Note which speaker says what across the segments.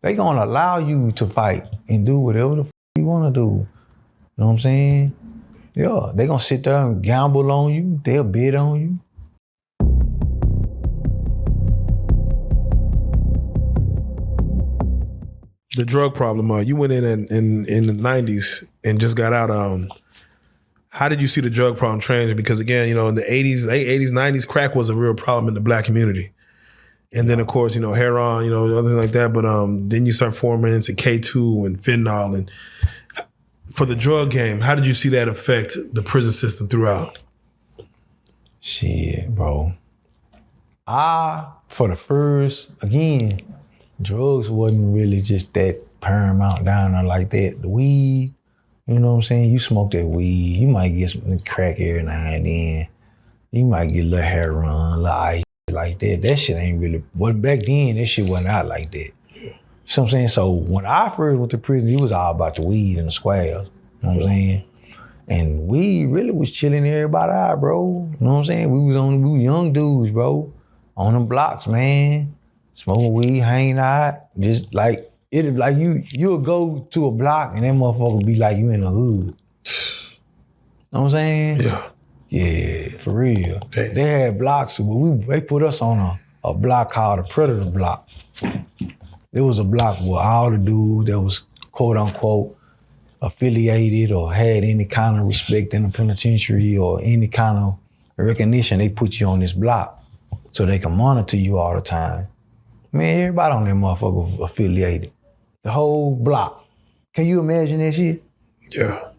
Speaker 1: they gonna allow you to fight and do whatever the you wanna do. You know what I'm saying? Yeah, they gonna sit there and gamble on you. They'll bid on you.
Speaker 2: The drug problem, you went in the 90s and just got out. How did you see the drug problem change? Because again, you know, in the 80s, late 80s, 90s, crack was a real problem in the black community. And then of course, you know, heroin, you know, other things like that. But then you start forming into K2 and fentanyl. And for the drug game, how did you see that affect the prison system throughout?
Speaker 1: Shit, bro. For the first, again, drugs wasn't really just that paramount down there like that. The weed, you know what I'm saying? You smoke that weed, you might get some crack every now and then. You might get a little heroin, a little ice like that. That shit ain't really, but back then, that shit wasn't out like that. You know what I'm saying? So when I first went to prison, it was all about the weed and the squares. You know what I'm saying? And we really was chilling everybody out, bro. You know what I'm saying? We were young dudes, bro. On them blocks, man. Smoking weed, hanging out. Just like, it'd like you'll go to a block and that motherfucker be like you in the hood. Know what I'm saying?
Speaker 2: Yeah.
Speaker 1: Yeah, for real.
Speaker 2: Damn.
Speaker 1: They had blocks, but they put us on a block called the Predator block. There was a block where all the dudes that was quote unquote affiliated or had any kind of respect in the penitentiary or any kind of recognition, they put you on this block so they can monitor you all the time. Man, everybody on that motherfucker affiliated. The whole block. Can you imagine that shit?
Speaker 2: Yeah.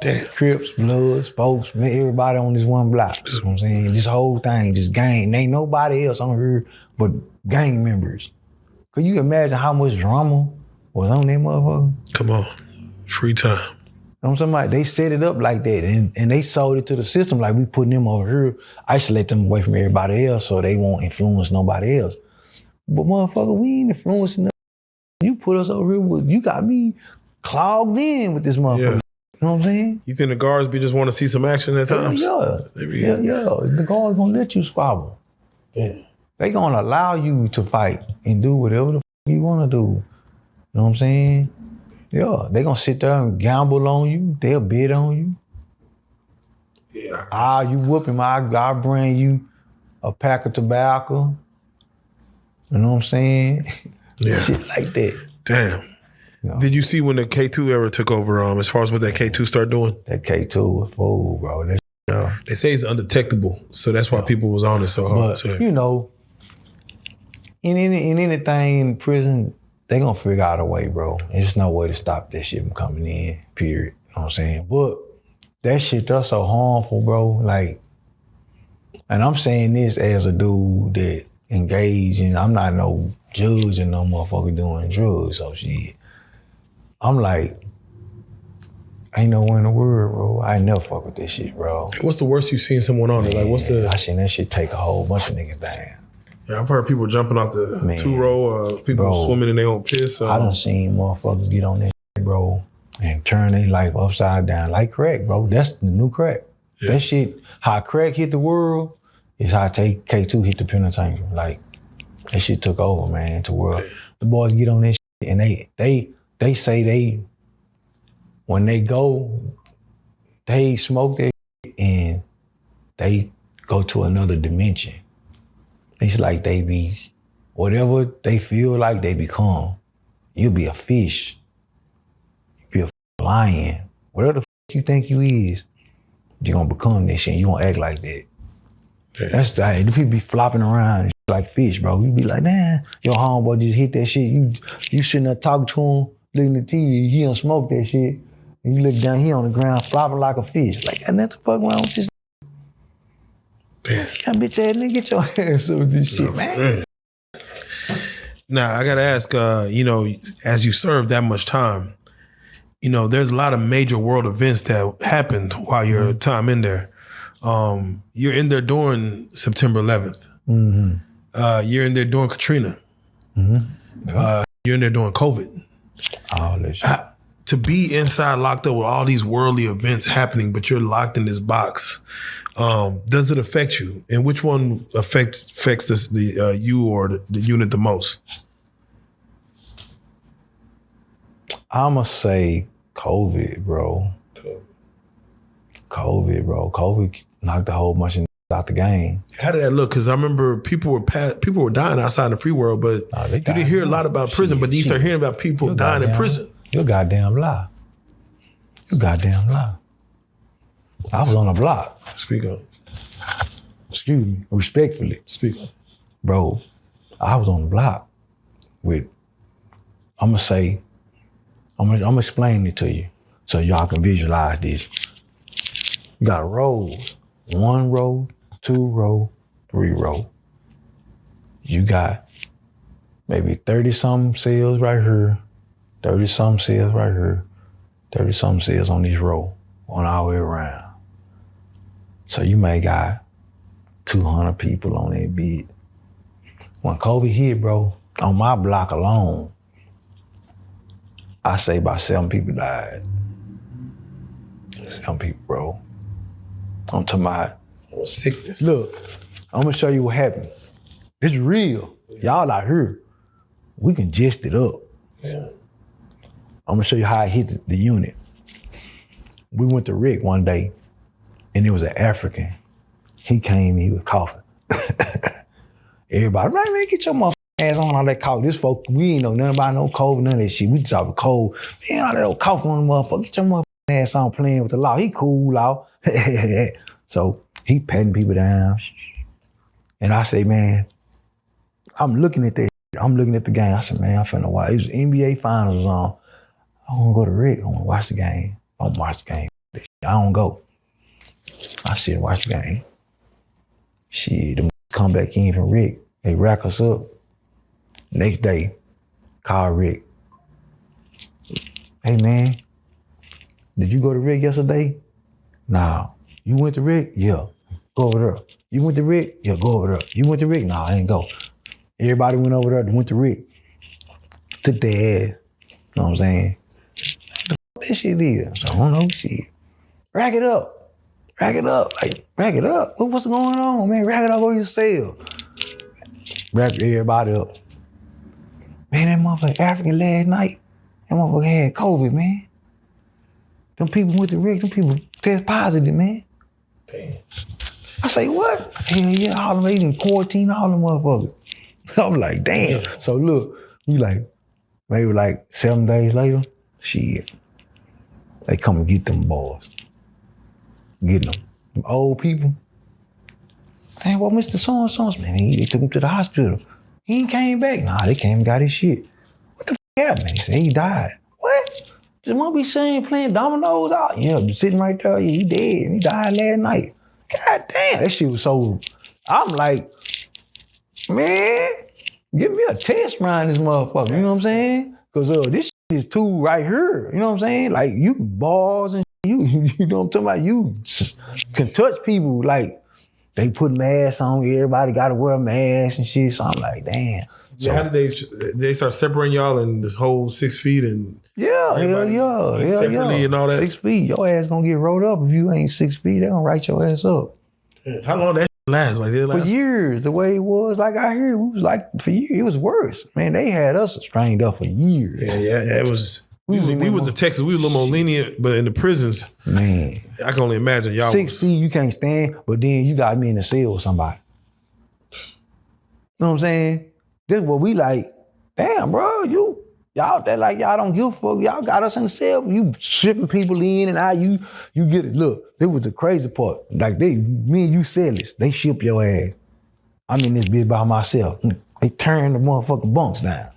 Speaker 2: Damn.
Speaker 1: Crips, Bloods, folks, man, everybody on this one block. You know what I'm saying? This whole thing, just gang. Ain't nobody else on here but gang members. Could you imagine how much drama was on that motherfucker?
Speaker 2: Come on. Free time.
Speaker 1: You know what I'm saying? They set it up like that and they sold it to the system like we putting them over here, isolate them away from everybody else so they won't influence nobody else. But motherfucker, we ain't influencing them. You put us over here you got me clogged in with this motherfucker.
Speaker 2: Yeah.
Speaker 1: You know what I'm saying?
Speaker 2: You think the guards just want to see some action at times?
Speaker 1: Yeah. The guards gonna let you squabble.
Speaker 2: Yeah.
Speaker 1: They gonna allow you to fight and do whatever the you wanna do. You know what I'm saying? Yeah, they gonna sit there and gamble on you. They'll bid on you.
Speaker 2: Yeah.
Speaker 1: You whoop him, I'll bring you a pack of tobacco. You know what I'm saying?
Speaker 2: Yeah.
Speaker 1: Shit like that.
Speaker 2: Damn.
Speaker 1: No.
Speaker 2: Did you see when the K2 era took over, as far as what that K2 started doing?
Speaker 1: That K2 was fool, bro.
Speaker 2: They say it's undetectable, so that's why people was on it so hard.
Speaker 1: But,
Speaker 2: So.
Speaker 1: you know, in anything in prison, they gonna figure out a way, bro. There's no way to stop that shit from coming in, period. You know what I'm saying? But that shit, that's so harmful, bro. Like, and I'm saying this as a dude that engaged, and I'm not no judge and no motherfucker doing drugs, so shit. I'm like, ain't nowhere in the world, bro. I ain't never fuck with this shit, bro.
Speaker 2: What's the worst you've seen someone on it? Like, what's the?
Speaker 1: I seen that shit take a whole bunch of niggas down.
Speaker 2: Yeah, I've heard people jumping off the 2-row, people
Speaker 1: bro,
Speaker 2: swimming in their own piss.
Speaker 1: I done seen motherfuckers get on that shit, bro, and turn their life upside down like crack, bro. That's the new crack. Yeah. That shit, how crack hit the world is how K2 hit the penitentiary. Like, that shit took over, man, to world. Yeah. The boys get on that shit and they say when they go, they smoke that shit and they go to another dimension. It's like they be, whatever they feel like they become. You be a fish. You be a lion. Whatever the you think you is, you gonna become that shit. You gonna act like that. Yeah. That's the people be flopping around like fish, bro. You be like, nah, your homeboy just hit that shit. You shouldn't have talked to him, looking at the TV. He don't smoke that shit. And you look down here on the ground, flopping like a fish. Like, and what the fuck wrong with this?
Speaker 2: Damn.
Speaker 1: That bitch ass nigga, get your ass over this shit, man.
Speaker 2: Now, I gotta ask, as you serve that much time, there's a lot of major world events that happened while your time in there. You're in there during September 11th. Mm-hmm. You're in there during Katrina. Mm-hmm. You're in there during COVID.
Speaker 1: All that shit.
Speaker 2: To be inside locked up with all these worldly events happening, but you're locked in this box, does it affect you? And which one affects you or the unit the most?
Speaker 1: I'ma say COVID, bro. COVID knocked the whole bunch of out the game.
Speaker 2: How did that look? Because I remember people were dying outside in the free world, but you didn't hear a lot about prison. But then you start hearing about people dying in prison.
Speaker 1: You goddamn lie. You goddamn lie. I was on the block.
Speaker 2: Speak up.
Speaker 1: Excuse me, respectfully.
Speaker 2: Speak up.
Speaker 1: Bro, I was on the block with, I'm gonna explain it to you so y'all can visualize this. You got rows, 1 row, 2 row, 3 row. You got maybe 30-something cells right here, 30-something cells right here, 30-something cells on this row, on all the way around. So you may got 200 people on that bed. When COVID hit, bro, on my block alone, I say about 7 people died. 7 people, bro. I'm talking about
Speaker 2: sickness.
Speaker 1: Look, I'm gonna show you what happened. It's real. Y'all out here, we can gist it up.
Speaker 2: Yeah.
Speaker 1: I'm gonna show you how I hit the unit. We went to Rick one day, and it was an African. He came, he was coughing. Everybody, man, get your motherfucking ass on all that cough. This folk, we ain't know nothing about no COVID, none of that shit. We just have a cold. Man, all that old coughing on the motherfucker. Get your motherfucking ass on playing with the law. He cool, law. So he patting people down. And I say, man, I'm looking at that. I'm looking at the game. I said, man, I'm finna watch. It was NBA Finals on. I want to go to Rick. I want to watch the game. I don't watch the game. I don't go. I sit and watch the game. Shit, them come back in from Rick. They rack us up. Next day, call Rick. Hey, man, did you go to Rick yesterday? Nah. You went to Rick? Yeah. Go over there. You went to Rick? Yeah, go over there. You went to Rick? Nah, I ain't go. Everybody went over there and went to Rick. Took their ass. Know what I'm saying? What the fuck that shit is? So I don't know, shit. Rack it up. Rack it up. Like, rack it up. What's going on, man? Rack it up on your cell. Rack everybody up. Man, that motherfucker African last night, that motherfucker had COVID, man. Them people went to Rick, them people test positive, man.
Speaker 2: Damn.
Speaker 1: I say, what? Hell yeah, all them in quarantine, all them motherfuckers. I'm like, damn. Yeah. So look, we like, maybe like 7 days later, shit. They come and get them boys. Getting them. Them old people. Damn, what Mr. So-and-so, man, they took him to the hospital. He ain't came back. Nah, they came and got his shit. What the f happened? He said he died. What? Just want to be seen playing dominoes out. Yeah, sitting right there. Yeah, he dead. He died last night. God damn, that shit was so. I'm like, man, give me a test around this motherfucker. You know what I'm saying? Because this shit is too right here. You know what I'm saying? Like, you balls and you know what I'm talking about? You can touch people. Like, they put masks on. Everybody got to wear a mask and shit. So I'm like, damn.
Speaker 2: Yeah, how did they start separating y'all in this whole 6 feet and
Speaker 1: separately
Speaker 2: and all that?
Speaker 1: 6 feet, your ass gonna get rolled up if you ain't 6 feet. They gonna write your ass up.
Speaker 2: How long that last? Like
Speaker 1: for years, the way it was. Like I heard, it was like for years. It was worse. Man, they had us strained up for years.
Speaker 2: Yeah. It was. We was in Texas. We were a little more lenient, but in the prisons,
Speaker 1: man,
Speaker 2: I can only imagine y'all.
Speaker 1: 6 feet, you can't stand, but then you got me in the cell with somebody. You know what I'm saying? This is what we like. Damn, bro, y'all that like y'all don't give a fuck. Y'all got us in the cell. You shipping people in and out. You get it. Look, this was the crazy part. Like me and you sellers, they ship your ass. I'm in this bitch by myself. They turn the motherfucking bunks down.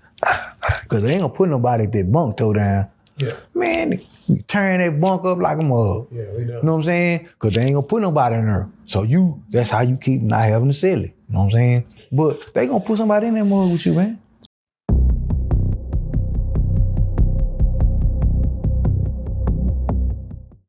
Speaker 1: Cause they ain't gonna put nobody at that bunk toe down.
Speaker 2: Yeah.
Speaker 1: Man, we turn that bunk up like a mug.
Speaker 2: Yeah, we know.
Speaker 1: You know what I'm saying? Cause they ain't gonna put nobody in there. So that's how you keep not having to sell it. You know what I'm saying? But they gonna put somebody in that mug with you, man.